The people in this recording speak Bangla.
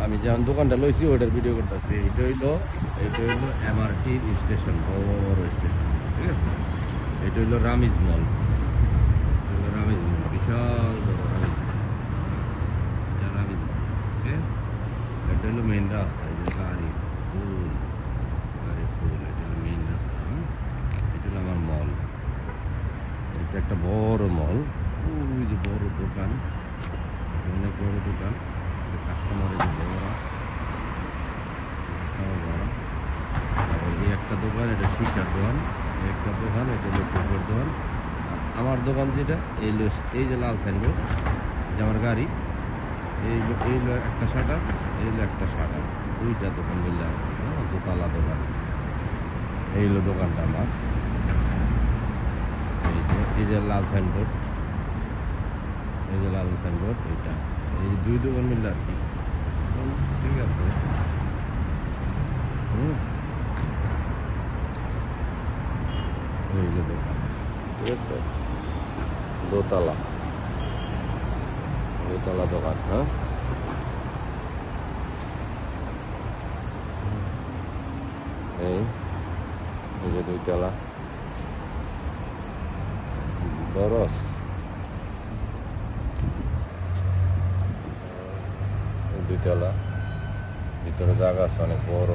আমি যখন দোকানটা লইছি ওইটার ভিডিও করতেছি। এইটা হইলো এমআরটি স্টেশন, বড় স্টেশন, ঠিক আছে। এটা হইলো রামিজ মল, বিশাল বড় রামিজ মল, এটা রামিজ মল। ওকে, এটা হলো মেইন রাস্তা। এই যে গাড়ি ফুল, এটা হলো মেইন রাস্তা। এটা হলো আমার মল। এটা একটা বড় মল, ওই যে বড় দোকান, অনেক বড় দোকান। কাস্টমারের যে বড়রা, কাস্টমার বড়। তারপর এই একটা দোকান, এটা শিক্ষার দোকান। একটা দোকান, এটা হলো টোপের দোকান। আর আমার দোকান যেটা, এই যে লাল সাইনবোর্ড, যে আমার গাড়ি, এই একটা শাটার, এই একটা শাটার, দুইটা দোকান মিললে আর কি, দোতলা দোকান। এই হলো দোকানটা আমার। এই যে লাল সাইনবোর্ড, এই যে লাল সাইনবোর্ড, এইটা, এই দুই দোকান মিললে আর কি, ঠিক আছে। এই হলো দোকান, ঠিক আছে। দোতলা দোকান, হ্যাঁ। এই যে দুইতলা বরস, দুইতলা, ভিতরে জায়গা আছে অনেক বড়।